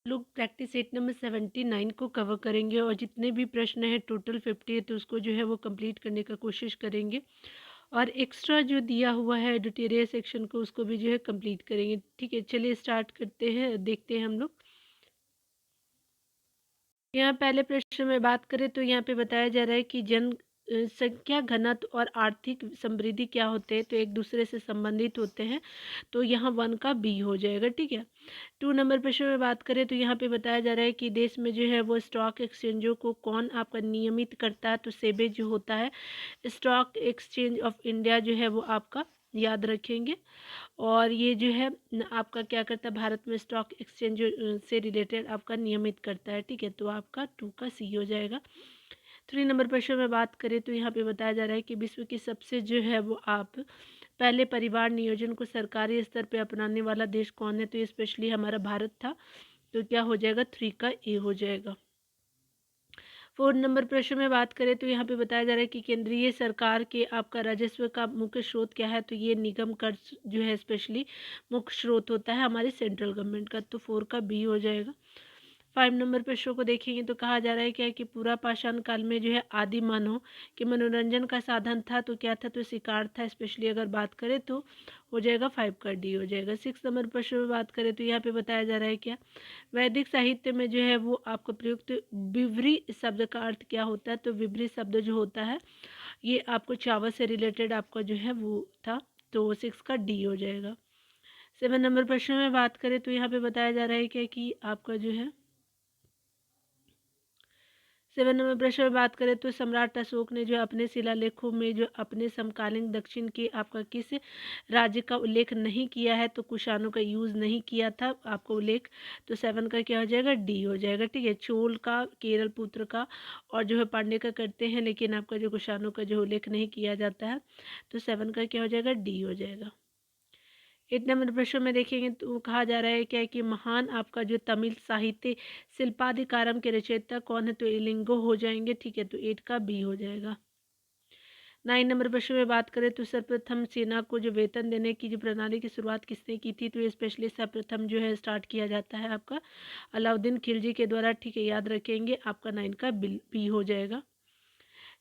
लोग practice set number 79 को cover करेंगे और जितने भी प्रश्न हैं टोटल 50 है तो उसको जो है वो कंप्लीट करने का कोशिश करेंगे। और एक्स्ट्रा जो दिया हुआ है एडिटोरियल सेक्शन को उसको भी जो है कंप्लीट करेंगे। ठीक है, चलिए स्टार्ट करते हैं, देखते हैं हम लोग। यहाँ पहले प्रश्न में बात करें तो यहाँ पे बताया जा रहा है कि जनसंख्या घनत्व और आर्थिक समृद्धि क्या होते हैं, तो एक दूसरे से संबंधित होते हैं। तो यहाँ 1 का बी हो जाएगा। ठीक है, 2 नंबर प्रश्न में बात करें तो यहाँ पे बताया जा रहा है कि देश में जो है वो स्टॉक एक्सचेंजों को कौन आपका नियमित करता है, तो सेबी जो होता है। स्टॉक एक्सचेंज ऑफ इंडिया जो है वो आपका याद रखेंगे। और ये जो है आपका क्या करता है, भारत में स्टॉक एक्सचेंज से रिलेटेड आपका नियमित करता है। ठीक है, तो आपका 2 का सी हो जाएगा। 3 नंबर प्रश्न में बात करें तो यहाँ पे बताया जा रहा है कि विश्व की सबसे जो है वो आप पहले परिवार नियोजन को सरकारी स्तर पे अपनाने वाला देश कौन है, तो ये स्पेशली हमारा भारत था। तो क्या हो जाएगा, 3 का ए हो जाएगा। 4 नंबर प्रश्न में बात करें तो यहाँ पे बताया जा रहा है कि केंद्रीय सरकार के आपका राजस्व का मुख्य स्रोत क्या है, तो ये निगम कर जो है स्पेशली मुख्य स्रोत होता है हमारे सेंट्रल गवर्नमेंट का। तो 4 का बी हो जाएगा। 5 नंबर प्रश्नों को देखेंगे तो कहा जा रहा है क्या है कि पूरा पाषाण काल में जो है आदि मानव के मनोरंजन का साधन था, तो क्या था, तो शिकार था। स्पेशली अगर बात करें तो हो जाएगा 5 का डी हो जाएगा। 6 नंबर प्रश्न में बात करें तो यहाँ पे बताया जा रहा है क्या, वैदिक साहित्य में जो है वो आपको प्रयुक्त विवरी शब्द का अर्थ क्या होता है, तो विवरी शब्द जो होता है ये आपको चावल से रिलेटेड आपका जो है वो था। तो 6 का डी हो जाएगा। 7 नंबर प्रश्न में बात करें तो यहाँ पे बताया जा रहा है क्या कि आपका जो है 7 नंबर प्रश्न में बात करें तो सम्राट अशोक ने जो अपने शिलालेखों में जो अपने समकालीन दक्षिण के आपका किस राज्य का उल्लेख नहीं किया है, तो कुषाणों का यूज़ नहीं किया था आपको उल्लेख। तो 7 का क्या हो जाएगा, डी हो जाएगा। ठीक है, चोल का, केरल पुत्र का और जो है पांड्य का करते हैं, लेकिन आपका जो कुषाणों का जो उल्लेख नहीं किया जाता है। तो 7 का क्या हो जाएगा, डी हो जाएगा। 8 नंबर प्रश्न में देखेंगे तो कहा जा रहा है क्या है कि महान आपका जो तमिल साहित्य शिल्पाधिकारम के रचयिता कौन है, तो इलिंगो हो जाएंगे। ठीक है, तो 8 का बी हो जाएगा। 9 नंबर प्रश्न में बात करें तो सर्वप्रथम सेना को जो वेतन देने की जो प्रणाली की शुरुआत किसने की थी, तो ये स्पेशली सर्वप्रथम जो है स्टार्ट किया जाता है आपका अलाउद्दीन खिलजी के द्वारा। ठीक है, याद रखेंगे, आपका 9 का बी हो जाएगा।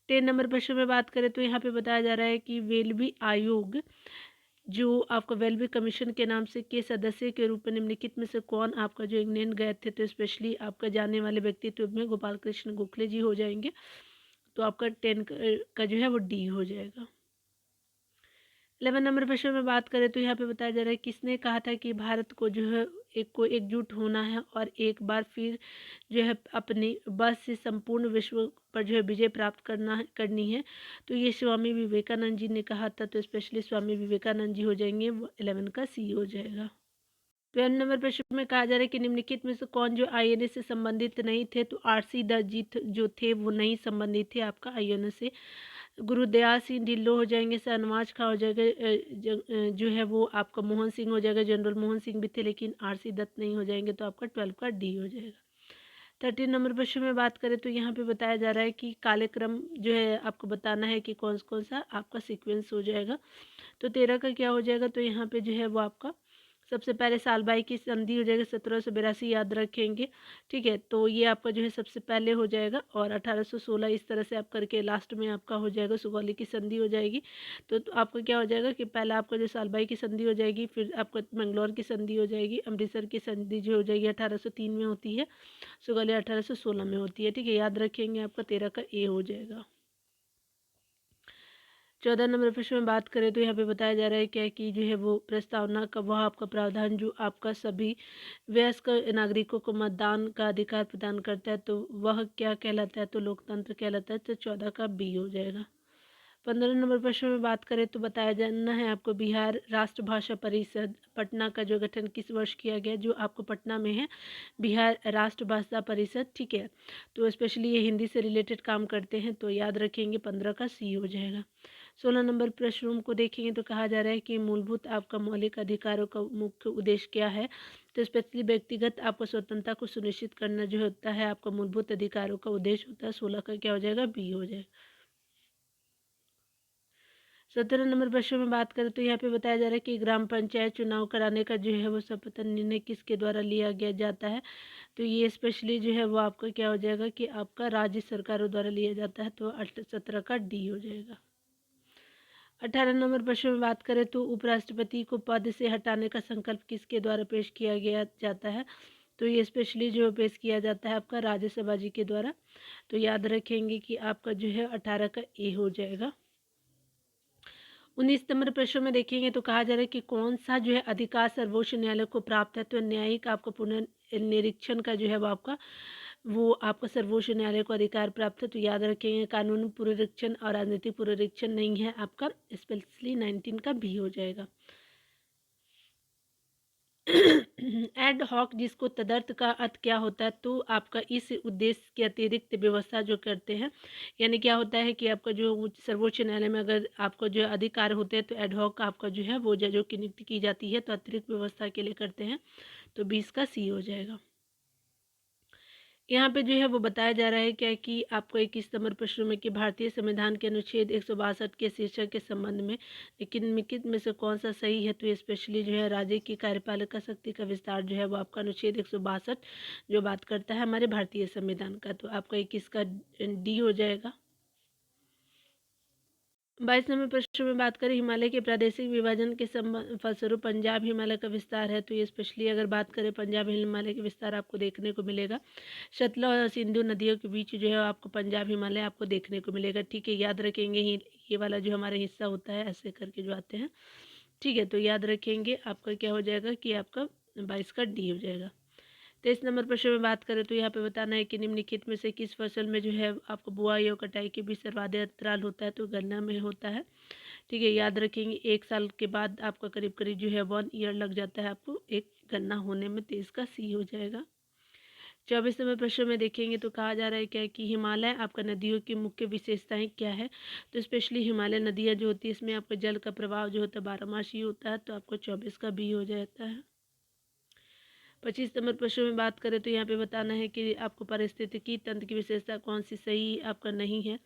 10 नंबर प्रश्न में बात करें तो यहाँ पे बताया जा रहा है कि वेलवी आयोग जो आपका वेलबी कमीशन के नाम से के सदस्य के रूप में निम्नलिखित में से कौन आपका जो इंग्लैंड गए थे, तो स्पेशली आपका जाने वाले व्यक्तित्व में गोपाल कृष्ण गोखले जी हो जाएंगे। तो आपका 10 का जो है वो डी हो जाएगा। 11 नंबर प्रश्न में बात करें तो यहाँ पे बताया जा रहा है किसने कहा था कि भारत को जो है एकजुट होना है और एक बार फिर जो है अपनी बस से संपूर्ण विश्व पर जो है विजय प्राप्त करनी है। तो ये स्वामी विवेकानंद जी ने कहा था। तो स्पेशली स्वामी विवेकानंद जी हो जाएंगे, 11 का सी हो जाएगा। 12 नंबर प्रश्न में कहा जा रहा है कि निम्नलिखित में से कौन जो आईएनए से संबंधित नहीं थे, तो आरसी दत्त जी जो थे वो नहीं संबंधित थे आपका आईएनए से। गुरुदयाल सिंह ढिल्लो हो जाएंगे, शहनवाज खां हो जाएगा, जो है वो आपका मोहन सिंह हो जाएगा, जनरल मोहन सिंह भी थे लेकिन आरसी दत्त नहीं हो जाएंगे। तो आपका 12 का डी हो जाएगा। 13 नंबर प्रश्न में बात करें तो यहाँ पे बताया जा रहा है कि कार्यक्रम जो है आपको बताना है कि कौन कौन सा आपका सीक्वेंस हो जाएगा। तो 13 का क्या हो जाएगा, तो यहाँ पे जो है वो आपका सबसे पहले सालबाई की संधि हो जाएगा 1782, याद रखेंगे। ठीक है, तो ये आपका जो है सबसे पहले हो जाएगा। और 1816 इस तरह से आप करके लास्ट में आपका हो जाएगा सुगौली की संधि हो जाएगी। तो आपका क्या हो जाएगा कि पहला आपका जो सालबाई की संधि हो जाएगी, फिर आपका मंगलौर की संधि हो जाएगी, अमृतसर की संधि जो हो जाएगी 1803 में होती है, सुगौली 1816 में होती है। ठीक है, याद रखेंगे, आपका 13 का ए हो जाएगा। 14 नंबर प्रश्न में बात करें तो यहाँ पे बताया जा रहा है क्या कि जो है वो प्रस्तावना का वह आपका प्रावधान जो आपका सभी वयस्क नागरिकों को मतदान का अधिकार प्रदान करता है, तो वह क्या कहलाता है, तो लोकतंत्र कहलाता है। तो 14 का बी हो जाएगा। 15 नंबर प्रश्न में बात करें तो बताया जाना है आपको बिहार राष्ट्रभाषा परिषद पटना का जो गठन किस वर्ष किया गया, जो आपको पटना में है बिहार राष्ट्रभाषा परिषद। ठीक है, तो स्पेशली ये हिंदी से रिलेटेड काम करते हैं, तो याद रखेंगे, 15 का सी हो जाएगा। 16 नंबर प्रश्न को देखेंगे तो कहा जा रहा है कि मूलभूत आपका मौलिक अधिकारों का मुख्य उद्देश्य क्या है, तो स्पेशली व्यक्तिगत आपको स्वतंत्रता को सुनिश्चित करना जो होता है आपका मूलभूत अधिकारों का उद्देश्य होता है। 16 का क्या हो जाएगा, बी हो जाएगा। 17 नंबर प्रश्न में बात करें तो यहाँ पे बताया जा रहा है कि ग्राम पंचायत चुनाव कराने का जो है वो शपथ निर्णय किसके द्वारा लिया गया जाता है। तो ये स्पेशली जो है वो आपका क्या हो जाएगा कि आपका राज्य सरकारों द्वारा लिया जाता है, तो 17 का डी हो जाएगा। 18 नंबर प्रश्न में बात करें तो उपराष्ट्रपति को पद से हटाने का संकल्प किसके द्वारा पेश किया गया जाता है। तो ये स्पेशली जो पेश किया जाता है आपका राज्यसभा जी के द्वारा। तो याद रखेंगे कि आपका जो है 18 का ए हो जाएगा। 19 नंबर प्रश्न में देखेंगे तो कहा जा रहा है कि कौन सा जो है अधिकार सर्वोच्च न्यायालय को प्राप्त है। तो न्यायिक आपका पुनर्निरीक्षण का जो है वो आपका सर्वोच्च न्यायालय को अधिकार प्राप्त है। तो याद रखेंगे कानूनी पुनरीक्षण और राजनीतिक पुनरीक्षण नहीं है आपका, स्पेशली 19 का भी हो जाएगा। एड हॉक जिसको तदर्थ का अर्थ क्या होता है, तो आपका इस उद्देश्य के अतिरिक्त व्यवस्था जो करते हैं, यानी क्या होता है कि आपका जो सर्वोच्च न्यायालय में अगर आपको जो अधिकार होते हैं तो एड हॉक आपका जो है वो जजों की नियुक्ति की जाती है, तो अतिरिक्त व्यवस्था के लिए करते हैं। तो 20 का सी हो जाएगा। यहाँ पे जो है वो बताया जा रहा है क्या कि आपको 21 नंबर प्रश्न में कि भारतीय संविधान के अनुच्छेद 162 के शीर्षक के संबंध में निम्नलिखित में से कौन सा सही है। तो ये स्पेशली जो है राज्य की कार्यपालिका शक्ति का विस्तार जो है वो आपका अनुच्छेद 162 जो बात करता है हमारे भारतीय संविधान का। तो आपका 21 का डी हो जाएगा। 22 नंबर प्रश्न में बात करें हिमालय के प्रादेशिक विभाजन के फलस्वरूप पंजाब हिमालय का विस्तार है। तो ये स्पेशली अगर बात करें पंजाब हिमालय के विस्तार आपको देखने को मिलेगा। सतलुज और सिंधु नदियों के बीच जो है आपको पंजाब हिमालय आपको देखने को मिलेगा। ठीक है, याद रखेंगे ये वाला जो हमारा हिस्सा होता है ऐसे करके जो आते हैं। ठीक है, तो याद रखेंगे आपका क्या हो जाएगा कि आपका 22 का डी हो जाएगा। 23 नंबर प्रश्न में बात करें तो यहाँ पे बताना है कि निम्नलिखित में से किस फसल में जो है आपको बुआई और कटाई के बीच सर्वाधिक अंतराल होता है। तो गन्ना में होता है। ठीक है, याद रखेंगे 1 साल के बाद आपका करीब करीब जो है 1 ईयर लग जाता है आपको एक गन्ना होने में। 23 का सी हो जाएगा। 24 नंबर प्रश्न में देखेंगे तो कहा जा रहा है क्या कि हिमालय आपका नदियों की मुख्य विशेषताएं क्या है। तो स्पेशली हिमालय नदियाँ जो होती है इसमें आपका जल का प्रवाह जो होता है 12 होता है। तो आपको 24 का बी हो जाता है। 25 नंबर प्रश्न में बात करें तो यहाँ पे बताना है कि आपको पारिस्थितिकी तंत्र की विशेषता कौन सी सही आपका नहीं है।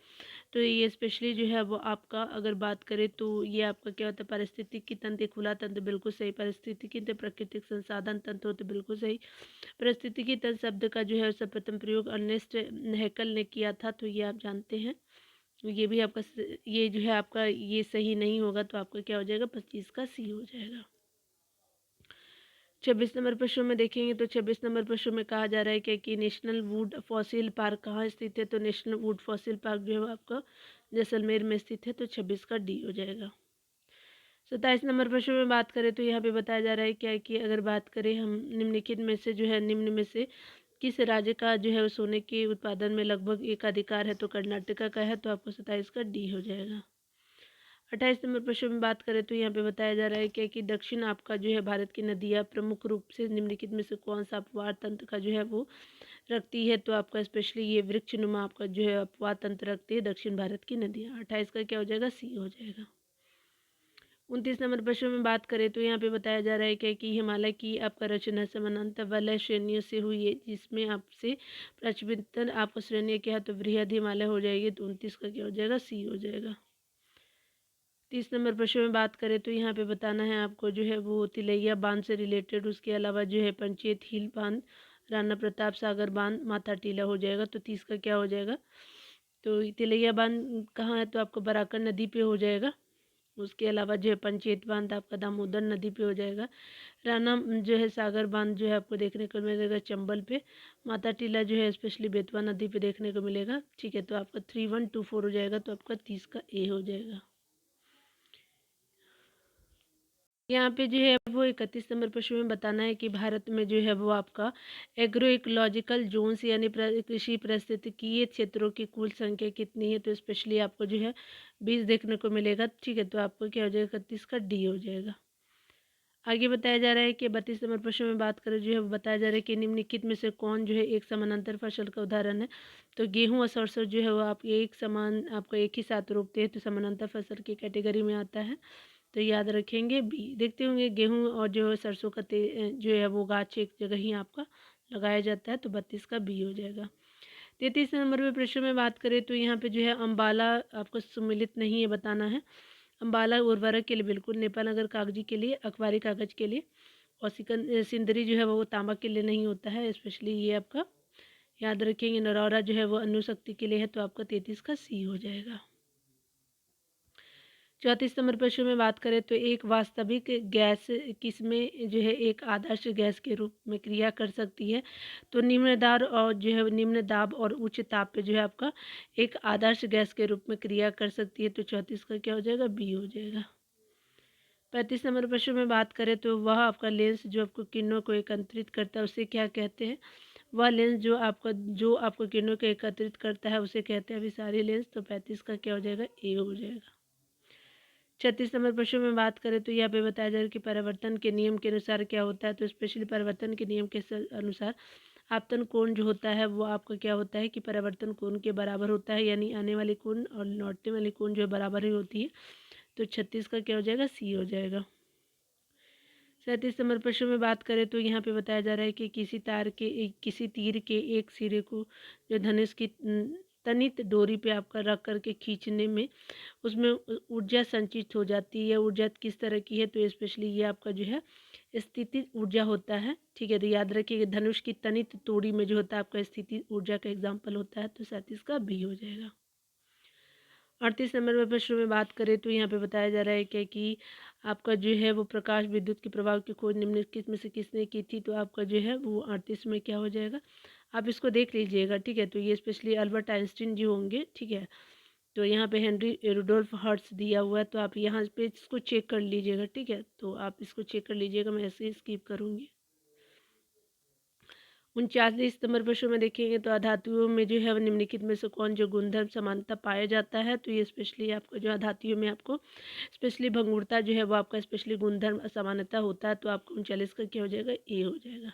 तो ये स्पेशली जो है वो आपका अगर बात करें तो ये आपका क्या होता है पारिस्थितिकी तंत्र खुला तंत्र बिल्कुल सही, पारिस्थितिकी तंत्र प्राकृतिक संसाधन तंत्र होते बिल्कुल सही। पारिस्थितिकी तंत्र शब्द का जो है सर्वप्रथम प्रयोग अर्नेस्ट हैकल ने किया था। तो ये आप जानते हैं। ये भी आपका ये जो है आपका ये सही नहीं होगा। तो आपका क्या हो जाएगा 25 का सी हो जाएगा। 26 नंबर प्रश्न में देखेंगे तो 26 नंबर प्रश्न में कहा जा रहा है कि नेशनल वुड फॉसिल पार्क कहाँ स्थित है। तो नेशनल वुड फॉसिल पार्क जो है आपका जैसलमेर में स्थित है। तो 26 का डी हो जाएगा। 27 नंबर प्रश्न में बात करें तो यहाँ पे बताया जा रहा है क्या कि अगर बात करें हम निम्नलिखित में से जो है निम्न में से किस राज्य का जो है सोने के उत्पादन में लगभग एक अधिकार है। तो कर्नाटका का है। तो आपको 27 का डी हो जाएगा। 28 नंबर प्रश्न में बात करें तो यहाँ पे बताया जा रहा है क्या कि दक्षिण आपका जो है भारत की नदियाँ प्रमुख रूप से निम्नलिखित में से कौन सा अपवार तंत्र का जो है वो रखती है। तो आपका स्पेशली ये वृक्षनुमा आपका जो है अपवार तंत्र रखती है दक्षिण भारत की नदियाँ। 28 का क्या हो जाएगा सी हो जाएगा। 29 नंबर प्रश्न में बात करें तो यहाँ पे बताया जा रहा है क्या कि हिमालय की आपका रचना समानांतर वलय श्रेणियों से हुई है जिसमें आपसे प्रचलित आपको श्रेणी क्या है। तो बृहद हिमालय हो जाएगी। तो 29 का क्या हो जाएगा सी हो जाएगा। 30 नंबर प्रश्न में बात करें तो यहाँ पे बताना है आपको जो है वो तिलैया बांध से रिलेटेड, उसके अलावा जो है पंचेत हिल बांध, राणा प्रताप सागर बांध, माथा टीला हो जाएगा। तो 30 का क्या हो जाएगा। तो तिलैया बांध कहाँ है। तो आपको बराकर नदी पे हो जाएगा। उसके अलावा जो है पंचेत बांध आपका दामोदर नदी पे हो जाएगा। राणा जो है सागर बांध जो है आपको देखने को मिलेगा चंबल पे। माता टीला जो है स्पेशली बेतवा नदी पे देखने को मिलेगा। ठीक है, तो आपका 3124 हो जाएगा। तो आपका 30 का ए हो जाएगा। यहाँ पे जो है वो 31 नंबर प्रश्न में बताना है कि भारत में जो है वो आपका एग्रो इकोलॉजिकल जोन्स यानी कृषि पारिस्थितिकीय क्षेत्रों की कुल संख्या कितनी है। तो स्पेशली आपको जो है 20 देखने को मिलेगा। ठीक है, तो आपको क्या हो जाएगा 31 का डी हो जाएगा। आगे बताया जा रहा है कि 32 नंबर प्रश्न में बात करें जो है वो बताया जा रहा है कि निम्नलिखित में से कौन जो है एक समानांतर फसल का उदाहरण है। तो गेहूं और सरसों जो है वो आप एक समान आपको एक ही साथ रोपते हैं तो समानांतर फसल की कैटेगरी में आता है। तो याद रखेंगे बी। देखते होंगे गेहूं और जो है सरसों का जो है वो गाछ एक जगह ही आपका लगाया जाता है। तो 32 का बी हो जाएगा। 33 नंबर में प्रश्न में बात करें तो यहाँ पे जो है अम्बाला आपको सम्मिलित नहीं है बताना है। अम्बाला उर्वरक के लिए बिल्कुल, नेपाल नगर कागजी के लिए, अखबारी कागज़ के लिए, और सिंदरी जो है वो तांबा के लिए नहीं होता है, स्पेशली ये आपका याद रखेंगे। नरौरा जो है वो अणुशक्ति के लिए है, तो आपका 33 का सी हो जाएगा। 34 नंबर प्रश्न में बात करें तो एक वास्तविक गैस किसमें जो है एक आदर्श गैस के रूप में क्रिया कर सकती है, तो निम्न दाब और जो है निम्न दाब और उच्च ताप पे जो है आपका एक आदर्श गैस के रूप में क्रिया कर सकती है, तो 34 का क्या हो जाएगा, बी हो जाएगा। 35 नंबर प्रश्न में बात करें तो वह आपका लेंस जो आपको किरणों को एकत्रित करता है उसे क्या कहते हैं, वह लेंस जो आपको किरणों को एकत्रित करता है उसे कहते हैं अभिसारी लेंस, तो 35 का क्या हो जाएगा, ए हो जाएगा। 36 नंबर प्रश्न में बात करें तो यहाँ पे बताया जा रहा है कि परिवर्तन के नियम के अनुसार क्या होता है, तो स्पेशली परिवर्तन के नियम के अनुसार आपतन कोण जो होता है वो आपका क्या होता है कि परिवर्तन कोण के बराबर होता है, यानी आने वाली कोण और लौटने वाली कोण जो है बराबर ही होती है, तो 36 का क्या हो जाएगा, सी हो जाएगा। 37 नंबर प्रश्न में बात करें तो यहाँ पे बताया जा रहा है कि किसी तीर के एक सिरे को जो धनुष की तनित डोरी पे आपका रख करके खींचने में उसमें ऊर्जा संचित हो जाती है। ऊर्जा किस तरह की है, तो स्पेशली ये आपका जो है स्थिति ऊर्जा होता है, ठीक है। तो याद रखिए धनुष की तनित तोड़ी में जो होता है आपका स्थिति ऊर्जा का एग्जाम्पल होता है, तो 37 का बी हो जाएगा। 38 नंबर में प्रश्न में बात करें तो यहाँ पे बताया जा रहा है क्या कि आपका जो है वो प्रकाश विद्युत के प्रभाव की खोज निम्नलिखित में से किसने की थी, तो आपका जो है वो 38 में क्या हो जाएगा, आप इसको देख लीजिएगा, ठीक है। तो ये स्पेशली अल्बर्ट आइंस्टीन जी होंगे, ठीक है। तो यहाँ पे हेनरी रुडोल्फ हर्ट्ज दिया हुआ है, तो आप यहाँ पे इसको चेक कर लीजिएगा, ठीक है। तो आप इसको चेक कर लीजिएगा, मैं ऐसे ही स्किप करूँगी। 39 नंबर प्रश्न में देखेंगे तो अधातुओं में जो है निम्नलिखित में से कौन जो गुणधर्म समानता पाया जाता है, तो ये स्पेशली आपको जो अधातुओं में आपको स्पेशली भंगुरता जो है वो आपका स्पेशली गुणधर्म असमानता होता है, तो आपको 39 का क्या हो जाएगा, ए हो जाएगा।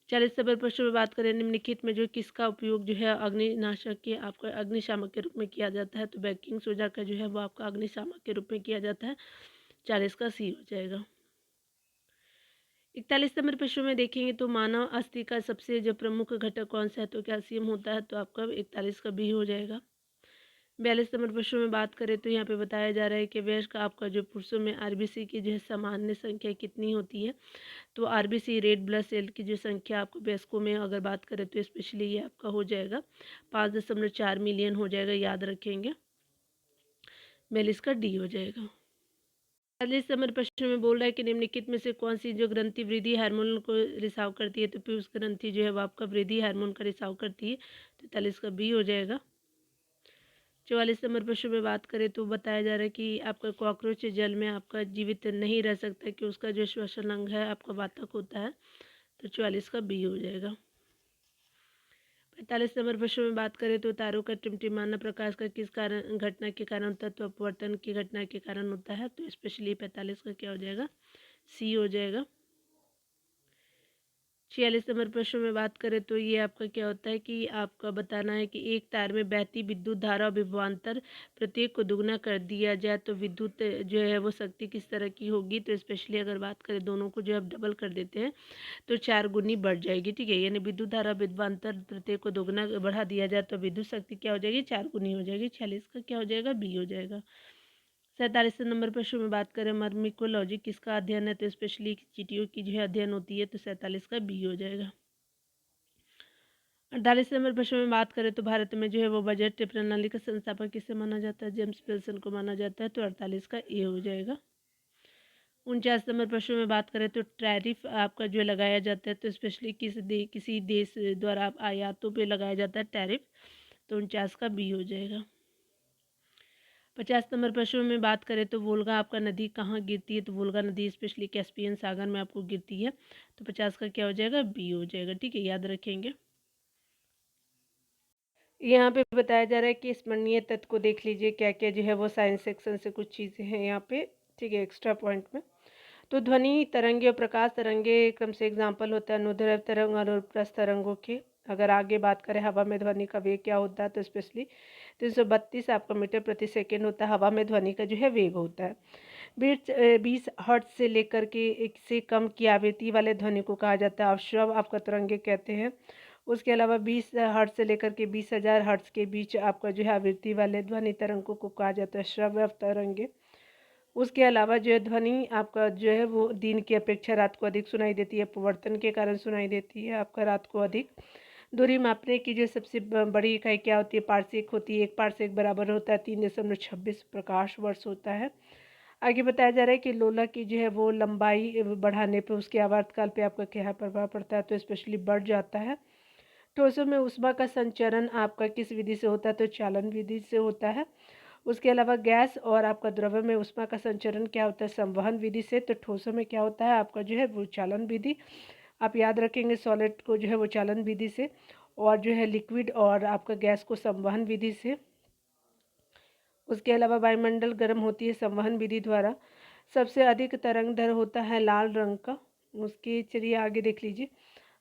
40 नंबर प्रश्न में बात करें निम्नलिखित में जो किसका उपयोग जो है अग्निनाशक के आपका अग्निशामक के रूप में किया जाता है, तो बेकिंग सोडा का जो है वो आपका अग्निशामक के रूप में किया जाता है, 40 का सी हो जाएगा। 41 नंबर प्रश्न में देखेंगे तो मानव अस्थि का सबसे जो प्रमुख घटक कौन सा है, तो कैल्शियम होता है, तो आपका 41 का बी हो जाएगा। 42 नंबर प्रश्न में बात करें तो यहाँ पे बताया जा रहा है कि वयस्क आपका जो पुरुषों में आरबीसी की जो है सामान्य संख्या कितनी होती है, तो आरबीसी रेड ब्लड सेल की जो संख्या आपको वयस्कों में अगर बात करें तो स्पेशली ये आपका हो जाएगा 5.4 मिलियन हो जाएगा, याद रखेंगे। 42 का डी हो जाएगा। 40 नंबर प्रश्न में बोल रहा है कि निम्नलिखित में से कौन सी जो ग्रंथि वृद्धि हार्मोन को रिसाव करती है, तो पीयूष ग्रंथि जो है वो आपका वृद्धि हार्मोन का रिसाव करती है, तो 43 का बी हो जाएगा। 44 नंबर प्रश्न में बात करें तो बताया जा रहा है कि आपका कॉकरोच जल में आपका जीवित नहीं रह सकता, कि उसका जो श्वसन अंग है आपका वातक होता है, तो 44 का बी हो जाएगा। 45 नंबर प्रश्न में बात करें तो तारों का टिमटिमाना प्रकाश का किस कारण घटना के कारण तत्व अपवर्तन की घटना के कारण होता है, तो स्पेशली 45 का क्या हो जाएगा, सी हो जाएगा। 46 नंबर प्रश्न में बात करें तो ये आपका क्या होता है कि आपका बताना है कि एक तार में बहती विद्युत धारा और विभवांतर प्रत्येक को दुगना कर दिया जाए तो विद्युत जो है वो शक्ति किस तरह की होगी, तो स्पेशली अगर बात करें दोनों को जो आप डबल कर देते हैं तो 4 गुनी बढ़ जाएगी, ठीक है। यानी विद्युत धारा विभवांतर प्रत्येक को दोगुना बढ़ा दिया जाए तो विद्युत शक्ति क्या हो जाएगी, 4 गुनी हो जाएगी। 46 का क्या हो जाएगा, बी हो जाएगा। 47 नंबर प्रश्न में बात करें मर्मिकोलॉजी किसका अध्ययन है, तो स्पेशली चींटियों की जो है अध्ययन होती है, तो 47 का बी हो जाएगा। 48 नंबर प्रश्न में बात करें तो भारत में जो है वो बजट प्रणाली का संस्थापक किसे माना जाता है, जेम्स विल्सन को माना जाता है, तो 48 का ए हो जाएगा। 49 नंबर प्रश्न में बात करें तो टैरिफ आपका जो लगाया जाता है, तो स्पेशली किसी देश द्वारा आयातों पे लगाया जाता है टैरिफ, तो 49 का बी हो जाएगा। 50 नंबर प्रश्न में बात करें तो वोल्गा आपका नदी कहाँ गिरती है, तो वोल्गा नदी स्पेशली कैस्पियन सागर में आपको गिरती है, तो 50 का क्या हो जाएगा, बी हो जाएगा, ठीक है, याद रखेंगे। यहाँ पे बताया जा रहा है कि स्मरणीय तत्व को देख लीजिए क्या क्या जो है वो साइंस सेक्शन से कुछ चीज़ें हैं यहाँ पे, ठीक है, एक्स्ट्रा पॉइंट में। तो ध्वनि तरंगे और प्रकाश तरंगे क्रम से एग्जाम्पल होता है अनुदैर्ध्य तरंग और अनुप्रस्थ तरंगों के। अगर आगे बात करें हवा में ध्वनि का वेग क्या होता है, तो स्पेशली 332 आपका मीटर प्रति सेकेंड होता है, हवा में ध्वनि का जो है वेग होता है। 20 हर्ट्ज से लेकर के एक से कम की आवृत्ति वाले ध्वनि को कहा जाता है अवश्रव आपका तरंगे कहते हैं। उसके अलावा 20 हर्ट्ज से लेकर के 20,000 हर्ट्ज के बीच आपका जो है आवृत्ति वाले ध्वनि तरंगों को कहा जाता है श्रव्य तरंगे। उसके अलावा जो है ध्वनि आपका जो है वो दिन की अपेक्षा रात को अधिक सुनाई देती है, अपवर्तन के कारण सुनाई देती है आपका रात को अधिक। दूरी मापने की जो सबसे बड़ी इकाई क्या होती है, पारसेक होती है। 1 पारसेक बराबर होता है 3.26 प्रकाश वर्ष होता है। आगे बताया जा रहा है कि लोला की जो है वो लंबाई बढ़ाने पे उसके आवर्तकाल पे आपका क्या प्रभाव पड़ता है, तो स्पेशली बढ़ जाता है। ठोसों में ऊष्मा का संचरण आपका किस विधि से होता है, तो चालन विधि से होता है। उसके अलावा गैस और आपका द्रव्य में ऊष्मा का संचरण क्या होता है, संवहन विधि से। तो ठोसों में क्या होता है आपका जो है वो चालन विधि। आप याद रखेंगे सॉलिड को जो है वो चालन विधि से, और जो है लिक्विड और आपका गैस को संवहन विधि से। उसके अलावा वायुमंडल गर्म होती है संवहन विधि द्वारा। सबसे अधिक तरंग दर होता है लाल रंग का। उसके चलिए आगे देख लीजिए।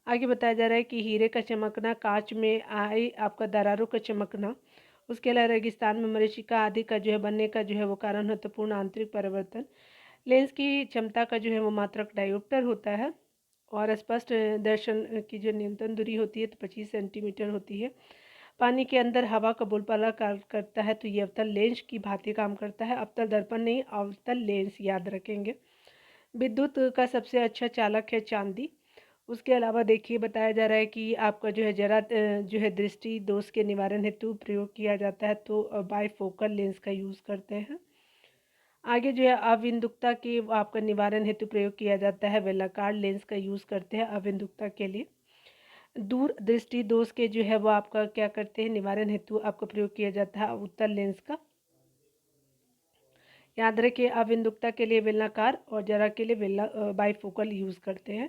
आगे बताया जा रहा है कि हीरे का चमकना, कांच में आई आपका दरारों का चमकना। उसके अलावा रेगिस्तान में मरीचिका आदि का जो है बनने का जो है वो कारण महत्वपूर्ण आंतरिक परिवर्तन। लेंस की क्षमता का जो है वो मात्रक डायोप्टर होता है। और स्पष्ट दर्शन की जो न्यूनतम दूरी होती है तो 25 सेंटीमीटर होती है। पानी के अंदर हवा का बुलबुला कार्य करता है, तो ये अवतल लेंस की भांति काम करता है। अवतल दर्पण नहीं, अवतल लेंस याद रखेंगे। विद्युत का सबसे अच्छा चालक है चांदी। उसके अलावा देखिए बताया जा रहा है कि आपका जो है जरा जो है दृष्टि दोष के निवारण हेतु प्रयोग किया जाता है, तो बाईफोकल लेंस का यूज़ करते हैं। आगे जो है अविंदुकता के आपका निवारण हेतु प्रयोग किया जाता है, बेलाकार लेंस का यूज़ करते हैं अविंदुकता के लिए। दूर दृष्टि दोष के जो है वो आपका क्या करते हैं, निवारण हेतु आपका प्रयोग किया जाता है उत्तल लेंस का। याद रखिए अविंदुकता के लिए बेलनाकार और जरा के लिए बाईफोकल यूज़ करते हैं,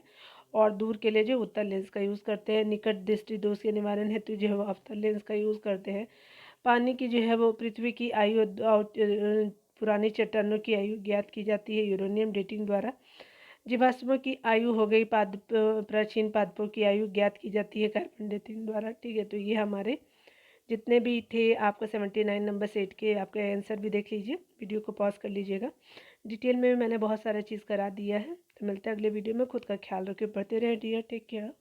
और दूर के लिए जो उत्तल लेंस का यूज़ करते हैं। निकट दृष्टि दोष के निवारण हेतु जो है वो अवतल लेंस का यूज़ करते हैं। पानी की जो है वो पृथ्वी की आयु पुरानी चट्टानों की आयु ज्ञात की जाती है यूरेनियम डेटिंग द्वारा। जीवाश्मों की आयु हो गई, प्राचीन पादपों की आयु ज्ञात की जाती है कार्बन डेटिंग द्वारा। ठीक है, तो ये हमारे जितने भी थे आपका 79 नंबर सेट के आपके आंसर भी देख लीजिए। वीडियो को पॉज कर लीजिएगा। डिटेल में मैंने बहुत सारा चीज़ करा दिया है। तो मिलते हैं अगले वीडियो में। खुद का ख्याल रखिए, पढ़ते रहें डियर, टेक केयर।